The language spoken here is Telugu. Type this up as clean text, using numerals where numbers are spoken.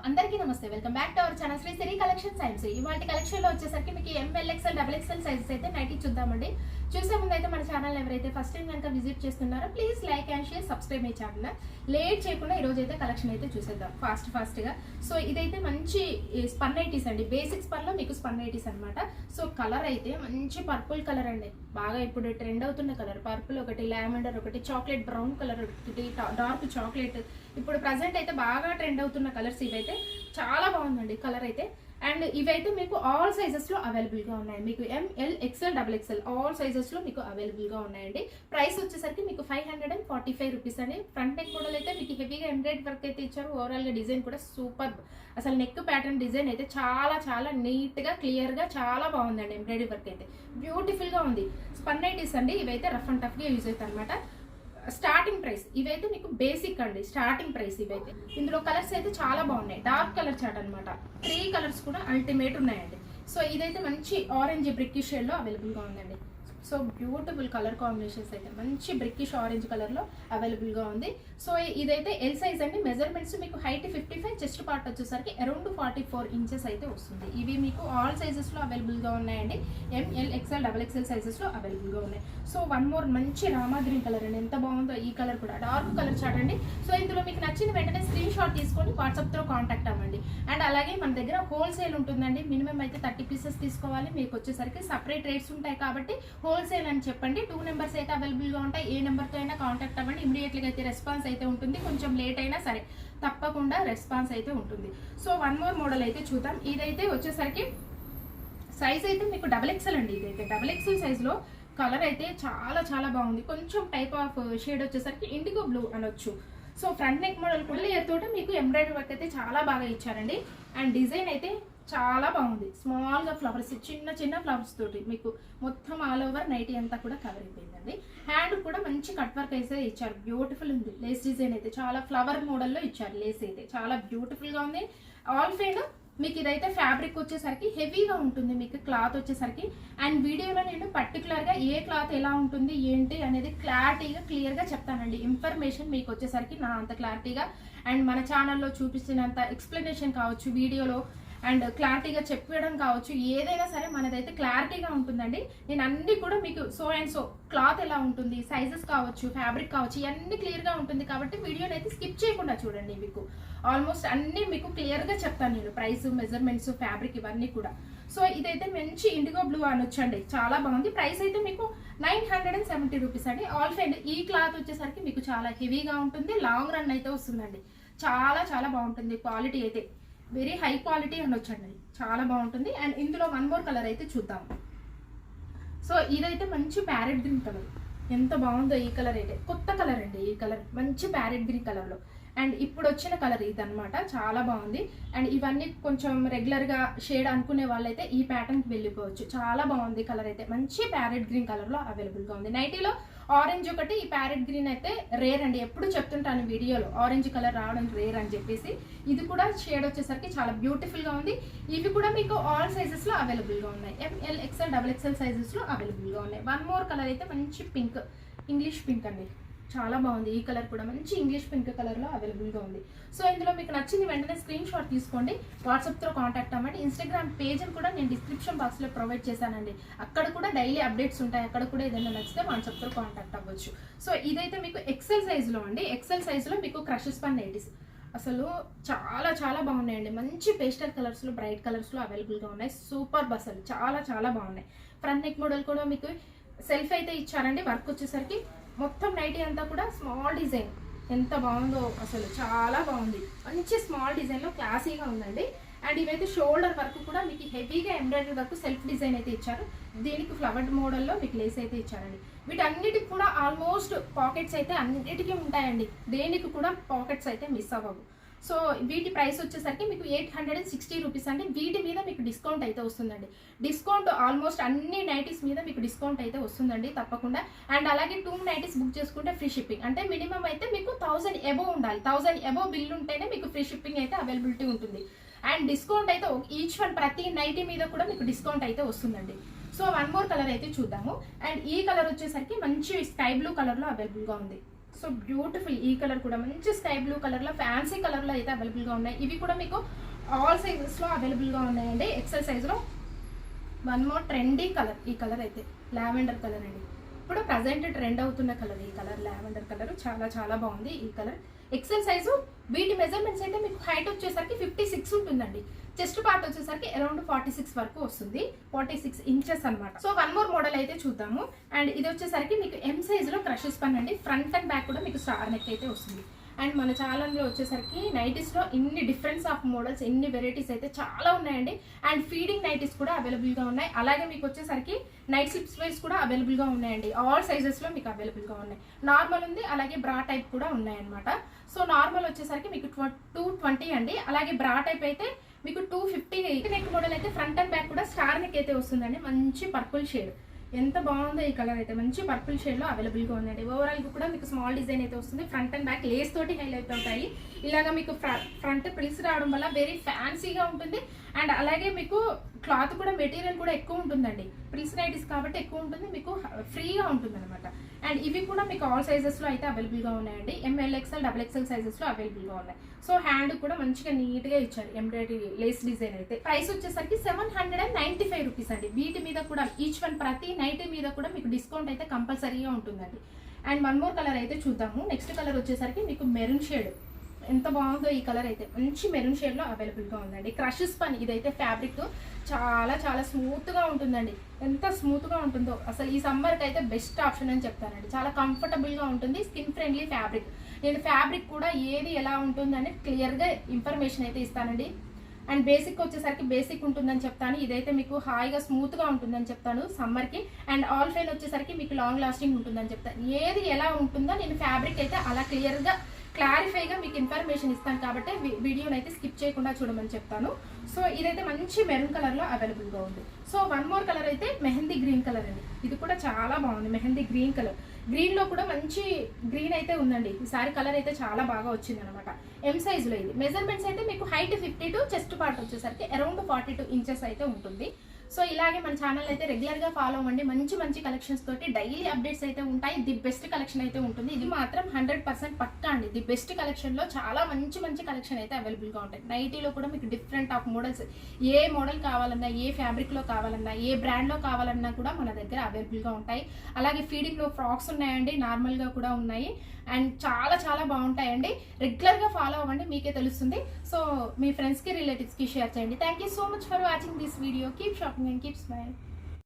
అందరికీ నమస్తే. Welcome back to our channel Sri Siri collection సైన్స్. ఇవాళ కలెక్షన్ లో వచ్చేసరికి మీకు M L XL double XL sizes అయితే నైటీ చూద్దామండి. చూసే ముందు అయితే మన ఛానల్ ఎవరైతే ఫస్ట్ టైం కనుక విజిట్ చేస్తున్నారో please like and share, subscribe my channel. Late చేయకుండా ఈ రోజు అయితే కలెక్షన్ అయితే చూసేద్దాం ఫాస్ట్ గా. సో ఇదైతే మంచి స్పన్ నైటీస్ అండి, బేసిక్ స్పన్ లో మీకు స్పన్ నైటీస్ అనమాట. సో కలర్ అయితే మంచి పర్పుల్ కలర్ అండి, బాగా ఇప్పుడు ట్రెండ్ అవుతున్న కలర్ పర్పుల్, ఒకటి లావెండర్, ఒకటి చాక్లెట్ బ్రౌన్ కలర్, ఒకటి డార్క్ చాక్లెట్. ఇప్పుడు ప్రజెంట్ అయితే బాగా ట్రెండ్ అవుతున్న కలర్స్ ఇవైతే చాలా బాగుందండి కలర్ అయితే. అండ్ ఇవైతే మీకు ఆల్ సైజెస్ లో అవైలబుల్ గా ఉన్నాయి. మీకు M L XL double XL all sizes లో మీకు అవైలబుల్ గా ఉన్నాయండి. ప్రైస్ వచ్చేసరికి మీకు 545 రూపీస్ అని. ఫ్రంట్ నెక్ మోడల్ అయితే మీకు హెవీగా ఎంబ్రాయిడరీ వర్క్ అయితే ఇచ్చారు. ఓవరాల్ గా డిజైన్ కూడా సూపర్. అసలు నెక్ ప్యాటర్న్ డిజైన్ అయితే చాలా నీట్ గా క్లియర్ గా చాలా బాగుందండి. ఎంబ్రాయిడరీ వర్క్ అయితే బ్యూటిఫుల్ గా ఉంది. స్పన్ నైటీస్ అండి ఇవైతే, రఫ్ అండ్ టఫ్ గా యూజ్ అవుతాయి అనమాట. స్టార్టింగ్ ప్రైస్ ఇవైతే మీకు బేసిక్ అండి, స్టార్టింగ్ ప్రైస్ ఇవైతే. ఇందులో కలర్స్ అయితే చాలా బాగున్నాయి. డార్క్ కలర్ చాట్ అనమాట, 3 కలర్స్ కూడా అల్టిమేట్ ఉన్నాయండి. సో ఇదైతే మంచి ఆరెంజ్ బ్రిక్కిష్ షేడ్ లో అవైలబుల్ గా ఉందండి. సో బ్యూటిఫుల్ కలర్ కాంబినేషన్స్ అయితే మంచి బ్రిక్కిష్ ఆరెంజ్ కలర్ లో అవైలబుల్ గా ఉంది. సో ఇదైతే ఎల్ సైజ్ అండి. మెజర్మెంట్స్ మీకు హైట్ 55, చెస్ట్ పార్ట్ వచ్చేసరికి అరౌండ్ 44 ఇంచెస్ అయితే వస్తుంది. ఇవి మీకు ఆల్ సైజెస్ లో అవైలబుల్ గా ఉన్నాయండి. ML XL double XL sizes లో అవైలబుల్ గా ఉన్నాయి. సో వన్ మోర్ మంచి రామా గ్రీన్ కలర్ అండి, ఎంత బాగుందో ఈ కలర్ కూడా, డార్క్ కలర్ చాట్ అండి. సో ఇందులో మీకు నచ్చిన వెంటనే స్క్రీన్ షాట్ తీసుకొని వాట్సాప్ తో కాంటాక్ట్ అవ్వండి. అండ్ అలాగే మన దగ్గర హోల్సేల్ ఉంటుందండి. మినిమం అయితే 30 పీసెస్ తీసుకోవాలి. మీకు వచ్చేసరికి సపరేట్ రేట్స్ ఉంటాయి కాబట్టి హోల్సేల్ అని చెప్పండి. 2 నెంబర్స్ అయితే అవైలబుల్ గా ఉంటాయి. ఏ నెంబర్ తో అయినా కాంటాక్ట్ అవ్వండి. ఇమీడియట్ గా అయితే రెస్పాన్స్ అయితే ఉంటుంది. కొంచెం లేట్ అయినా సరే తప్పకుండా రెస్పాన్స్ అయితే ఉంటుంది. సో వన్ మోర్ మోడల్ అయితే చూద్దాం. ఇదైతే వచ్చేసరికి సైజ్ అయితే మీకు డబుల్ ఎక్స్ఎల్ అండి. ఇదైతే డబుల్ ఎక్స్ఎల్ సైజ్ లో కలర్ అయితే చాలా బాగుంది. కొంచెం టైప్ ఆఫ్ షేడ్ వచ్చేసరికి ఇండిగో బ్లూ అనొచ్చు. సో ఫ్రంట్ నెక్ మోడల్ కూడా లేయర్ తోటి మీకు ఎంబ్రాయిడరీ వర్క్ అయితే చాలా బాగా ఇచ్చారండి. అండ్ డిజైన్ అయితే చాలా బాగుంది. స్మాల్ గా ఫ్లవర్స్, చిన్న ఫ్లవర్స్ తోటి మీకు మొత్తం ఆల్ ఓవర్ నైటీ అంతా కూడా కవర్ అయిపోయిందండి. హ్యాండ్ కూడా మంచి కట్ వర్క్ అయితే ఇచ్చారు, బ్యూటిఫుల్ ఉంది. లేస్ డిజైన్ అయితే చాలా ఫ్లవర్ మోడల్లో ఇచ్చారు. లేస్ అయితే చాలా బ్యూటిఫుల్ గా ఉంది. ఆల్ ఫైన్ మీకు ఇదైతే ఫ్యాబ్రిక్ వచ్చేసరికి హెవీగా ఉంటుంది మీకు క్లాత్ వచ్చేసరికి. అండ్ వీడియోలో నేను పర్టికులర్ గా ఏ క్లాత్ ఎలా ఉంటుంది ఏంటి అనేది క్లారిటీగా క్లియర్ గా చెప్తానండి. ఇన్ఫర్మేషన్ మీకు వచ్చేసరికి నా అంత క్లారిటీగా అండ్ మన ఛానల్లో చూపించినంత ఎక్స్ప్లెనేషన్ కావచ్చు, వీడియోలో అండ్ క్లారిటీగా చెప్పడం కావచ్చు, ఏదైనా సరే మనదైతే క్లారిటీగా ఉంటుందండి. నేను అన్ని కూడా మీకు సో అండ్ సో క్లాత్ ఎలా ఉంటుంది, సైజెస్ కావచ్చు, ఫ్యాబ్రిక్ కావచ్చు, ఇవన్నీ క్లియర్గా ఉంటుంది కాబట్టి వీడియోని అయితే స్కిప్ చేయకుండా చూడండి. మీకు ఆల్మోస్ట్ అన్ని మీకు క్లియర్గా చెప్తాను నేను, ప్రైస్, మెజర్మెంట్స్, ఫ్యాబ్రిక్ ఇవన్నీ కూడా. సో ఇదైతే మంచి ఇండిగో బ్లూ అనొచ్చండి, చాలా బాగుంది. ప్రైస్ అయితే మీకు 970 రూపీస్ అండి. ఆల్ ఫైన్ ఈ క్లాత్ వచ్చేసరికి మీకు చాలా హెవీగా ఉంటుంది. లాంగ్ రన్ అయితే వస్తుందండి. చాలా బాగుంటుంది. క్వాలిటీ అయితే వెరీ హై క్వాలిటీ అనొచ్చండి, చాలా బాగుంటుంది. అండ్ ఇందులో వన్ మోర్ కలర్ అయితే చూద్దాం. సో ఇదైతే మంచి ప్యారెట్ గ్రీన్ కలర్, ఎంత బాగుందో ఈ కలర్ అయితే. కొత్త కలర్ అండి ఈ కలర్, మంచి ప్యారెట్ గ్రీన్ కలర్ లో. అండ్ ఇప్పుడు వచ్చిన కలర్ ఇదనమాట, చాలా బాగుంది. అండ్ ఇవన్నీ కొంచెం రెగ్యులర్ గా షేడ్ అనుకునే వాళ్ళైతే ఈ ప్యాటర్న్ కి వెళ్ళిపోవచ్చు. చాలా బాగుంది కలర్ అయితే, మంచి ప్యారెట్ గ్రీన్ కలర్ లో అవైలబుల్ గా ఉంది. నైటీలో ఆరెంజ్ ఒకటి, ఈ ప్యారెట్ గ్రీన్ అయితే రేర్ అండి. ఎప్పుడు చెప్తుంటాను వీడియోలో ఆరెంజ్ కలర్ రావడం రేర్ అని చెప్పేసి. ఇది కూడా షేడ్ వచ్చేసరికి చాలా బ్యూటిఫుల్ గా ఉంది. ఇవి కూడా మీకు ఆల్ సైజెస్ లో అవైలబుల్ గా ఉన్నాయి. ML XL double XL sizes లో అవైలబుల్ గా ఉన్నాయి. వన్ మోర్ కలర్ అయితే మంచి పింక్, ఇంగ్లీష్ పింక్ అండి, చాలా బాగుంది. ఈ కలర్ కూడా మంచి ఇంగ్లీష్ పింక్ కలర్ లో అవైలబుల్ గా ఉంది. సో ఇందులో మీకు నచ్చింది వెంటనే స్క్రీన్ షాట్ తీసుకోండి, వాట్సాప్ తో కాంటాక్ట్ అవ్వండి. ఇన్స్టాగ్రామ్ పేజ్ కూడా నేను డిస్క్రిప్షన్ బాక్స్ లో ప్రొవైడ్ చేశానండి. అక్కడ కూడా డైలీ అప్డేట్స్ ఉంటాయి. అక్కడ కూడా ఏదైనా నచ్చితే వాట్సాప్ తో కాంటాక్ట్ అవ్వచ్చు. సో ఇదైతే మీకు ఎక్సెల్ సైజ్ లో అండి. ఎక్సెల్ సైజ్ లో మీకు క్రష్ స్పన్ నైటీస్ అసలు చాలా బాగున్నాయండి. మంచి పేస్టల్ కలర్స్ లో, బ్రైట్ కలర్స్ లో అవైలబుల్ గా ఉన్నాయి. సూపర్ అసలు చాలా బాగున్నాయి. ఫ్రంట్ నెక్ మోడల్ కూడా మీకు సెల్ఫ్ అయితే ఇచ్చారండి. వర్క్ వచ్చేసరికి మొత్తం నైటీ అంతా కూడా స్మాల్ డిజైన్, ఎంత బాగుందో అసలు, చాలా బాగుంది. మంచి స్మాల్ డిజైన్ లో క్లాసీగా ఉందండి. అండ్ ఇవైతే షోల్డర్ వర్క్ కూడా మీకు హెవీగా ఎంబ్రాయిడరీ వర్క్ సెల్ఫ్ డిజైన్ అయితే ఇచ్చారు. దీనికి ఫ్లవర్ మోడల్లో మీకు లేస్ అయితే ఇచ్చారండి. వీటన్నిటికి కూడా ఆల్మోస్ట్ పాకెట్స్ అయితే అన్నిటికీ ఉంటాయండి. దేనికి కూడా పాకెట్స్ అయితే మిస్ అవ్వవు. సో వీటి ప్రైస్ వచ్చేసరికి మీకు 860 రూపీస్ అండి. వీటి మీద మీకు డిస్కౌంట్ అయితే వస్తుందండి. డిస్కౌంట్ ఆల్మోస్ట్ అన్ని నైటీస్ మీద మీకు డిస్కౌంట్ అయితే వస్తుందండి తప్పకుండా. అండ్ అలాగే 2 నైటీస్ బుక్ చేసుకుంటే ఫ్రీ షిప్పింగ్, అంటే మినిమం అయితే మీకు 1000 అబోవ్ ఉండాలి. 1000 అబోవ్ బిల్ ఉంటేనే మీకు ఫ్రీ షిప్పింగ్ అయితే అవైలబిలిటీ ఉంటుంది. అండ్ డిస్కౌంట్ అయితే ఈచ్ వన్ ప్రతి నైటీ మీద కూడా మీకు డిస్కౌంట్ అయితే వస్తుందండి. సో వన్ మోర్ కలర్ అయితే చూద్దాము. అండ్ ఈ కలర్ వచ్చేసరికి మంచి స్కై బ్లూ కలర్ లో అవైలబుల్ గా ఉంది. So beautiful. ఈ కలర్ కూడా మంచి స్కై బ్లూ కలర్లో ఫ్యాన్సీ కలర్లో అయితే అవైలబుల్గా ఉన్నాయి. ఇవి కూడా మీకు ఆల్ సైజెస్లో అవైలబుల్గా ఉన్నాయండి. ఎక్సెల్ సైజులో. One more trendy colour. ఈ కలర్ అయితే లావెండర్ కలర్ అండి. ఇప్పుడు ప్రజెంట్ ట్రెండ్ అవుతున్న కలర్ ఈ కలర్, లావెండర్ కలర్. చాలా చాలా బాగుంది ఈ కలర్. XL size. వీటి మెజర్మెంట్స్ అయితే మీకు హైట్ వచ్చేసరికి 56 ఉంటుందండి. చెస్ట్ పార్ట్ వచ్చేసరికి అరౌండ్ 46 వరకు వస్తుంది. 46 ఇంచెస్ అనమాట. సో వన్ మోర్ మోడల్ అయితే చూద్దాము. అండ్ ఇది వచ్చేసరికి మీకు ఎం సైజులో క్రషెస్ పన్ అండి. ఫ్రంట్ అండ్ బ్యాక్ కూడా మీకు స్టార్ నెక్ అయితే వస్తుంది. అండ్ మన ఛానల్లో వచ్చేసరికి నైటీస్లో ఇన్ని డిఫరెన్స్ ఆఫ్ మోడల్స్, ఇన్ని వెరైటీస్ అయితే చాలా ఉన్నాయండి. అండ్ ఫీడింగ్ నైటీస్ కూడా అవైలబుల్గా ఉన్నాయి. అలాగే మీకు వచ్చేసరికి నైట్ స్లిప్స్ వైస్ కూడా అవైలబుల్గా ఉన్నాయండి. ఆల్ సైజెస్లో మీకు అవైలబుల్గా ఉన్నాయి. నార్మల్ ఉంది, అలాగే బ్రా టైప్ కూడా ఉన్నాయన్నమాట. సో నార్మల్ వచ్చేసరికి మీకు 220 అండి. అలాగే బ్రా టైప్ అయితే మీకు 250. నెక్ మోడల్ అయితే ఫ్రంట్ అండ్ బ్యాక్ కూడా స్టార్ నెక్ అయితే వస్తుందండి. మంచి పర్పుల్ షేడ్. ఎంత బాగుందో ఈ కలర్ అయితే. మంచి పర్పుల్ షేడ్లో అవైలబుల్గా ఉందండి. ఓవరాల్గా కూడా మీకు స్మాల్ డిజైన్ అయితే వస్తుంది. ఫ్రంట్ అండ్ బ్యాక్ లేస్ తోటి హైలైట్ అవుతాయి. ఇలాగా మీకు ఫ్రంట్ ప్రిల్స్ రావడం వల్ల వెరీ ఫ్యాన్సీగా ఉంటుంది. అండ్ అలాగే మీకు క్లాత్ కూడా మెటీరియల్ కూడా ఎక్కువ ఉంటుందండి. ప్రిల్స్ నైటీస్ కాబట్టి ఎక్కువ ఉంటుంది, మీకు ఫ్రీగా ఉంటుంది అనమాట. అండ్ ఇవి కూడా మీకు ఆల్ సైజెస్లో అయితే అవైలబుల్గా ఉన్నాయండి. ఎంఎల్ ఎక్స్ఎల్ డబుల్ ఎక్స్ఎల్ సైజెస్లో అవైలబుల్గా ఉన్నాయి. సో హ్యాండ్ కూడా మంచిగా నీట్గా ఇచ్చారు. ఎంబ్రాయిడరీ లేస్ డిజైన్ అయితే. ప్రైస్ వచ్చేసరికి 795 రూపీస్ అండి. వీటి మీద కూడా ఈచ్ వన్ ప్రతి నైటీ మీద కూడా మీకు డిస్కౌంట్ అయితే కంపల్సరీగా ఉంటుందండి. అండ్ వన్ మోర్ కలర్ అయితే చూద్దాము. నెక్స్ట్ కలర్ వచ్చేసరికి మీకు మెరూన్ షేడ్. ఎంత బాగుందో ఈ కలర్ అయితే. మంచి మెరూన్ షేడ్లో అవైలబుల్గా ఉందండి. క్రషెస్ పని ఇదైతే ఫ్యాబ్రిక్ చాలా చాలా స్మూత్గా ఉంటుందండి. ఎంత స్మూత్గా ఉంటుందో అసలు ఈ సమ్మర్కి అయితే బెస్ట్ ఆప్షన్ అని చెప్తానండి. చాలా కంఫర్టబుల్గా ఉంటుంది. Skin friendly fabric. నేను ఫ్యాబ్రిక్ కూడా ఏది ఎలా ఉంటుందని క్లియర్గా ఇన్ఫర్మేషన్ అయితే ఇస్తానండి. అండ్ బేసిక్ వచ్చేసరికి బేసిక్ ఉంటుందని చెప్తాను. ఇదైతే మీకు హాయిగా స్మూత్గా ఉంటుందని చెప్తాను సమ్మర్కి. అండ్ ఆల్ ఫైన్ వచ్చేసరికి మీకు లాంగ్ లాస్టింగ్ ఉంటుందని చెప్తాను. ఏది ఎలా ఉంటుందో నేను ఫ్యాబ్రిక్ అయితే అలా క్లారిఫైగా మీకు ఇన్ఫర్మేషన్ ఇస్తాను కాబట్టి వీడియోని అయితే స్కిప్ చేయకుండా చూడమని చెప్తాను. సో ఇదైతే మంచి మెరూన్ కలర్లో అవైలబుల్గా ఉంది. సో వన్ మోర్ కలర్ అయితే మెహందీ గ్రీన్ కలర్ అండి. ఇది కూడా చాలా బాగుంది. Mehndi green colour. గ్రీన్లో కూడా మంచి గ్రీన్ అయితే ఉందండి. ఈసారి కలర్ అయితే చాలా బాగా వచ్చింది అనమాట. ఎం సైజులో ఇది. మెజర్మెంట్స్ అయితే మీకు హైట్ 52, చెస్ట్ పార్ట్ వచ్చేసరికి అరౌండ్ 42 ఇంచెస్ అయితే ఉంటుంది. సో ఇలాగే మన ఛానల్ అయితే రెగ్యులర్గా ఫాలో అవ్వండి. మంచి మంచి కలెక్షన్స్ తోటి డైలీ అప్డేట్స్ అయితే ఉంటాయి. ది బెస్ట్ కలెక్షన్ అయితే ఉంటుంది. ఇది మాత్రం 100% పక్కా అండి. ది బెస్ట్ కలెక్షన్లో చాలా మంచి మంచి కలెక్షన్ అయితే అవైలబుల్గా ఉంటాయి. నైటీలో కూడా మీకు different of models, A model కావాలన్నా, ఏ ఫ్యాబ్రిక్లో కావాలన్నా, ఏ బ్రాండ్లో కావాలన్నా కూడా మన దగ్గర అవైలబుల్గా ఉంటాయి. అలాగే ఫీడింగ్లో ఫ్రాక్స్ ఉన్నాయండి, నార్మల్గా కూడా ఉన్నాయి. అండ్ చాలా చాలా బాగుంటాయండి. రెగ్యులర్గా ఫాలో అవ్వండి, మీకే తెలుస్తుంది. సో మీ ఫ్రెండ్స్కి రిలేటివ్స్కి షేర్ చేయండి. Thank you so much for watching this video. Keep shopping and keep smile.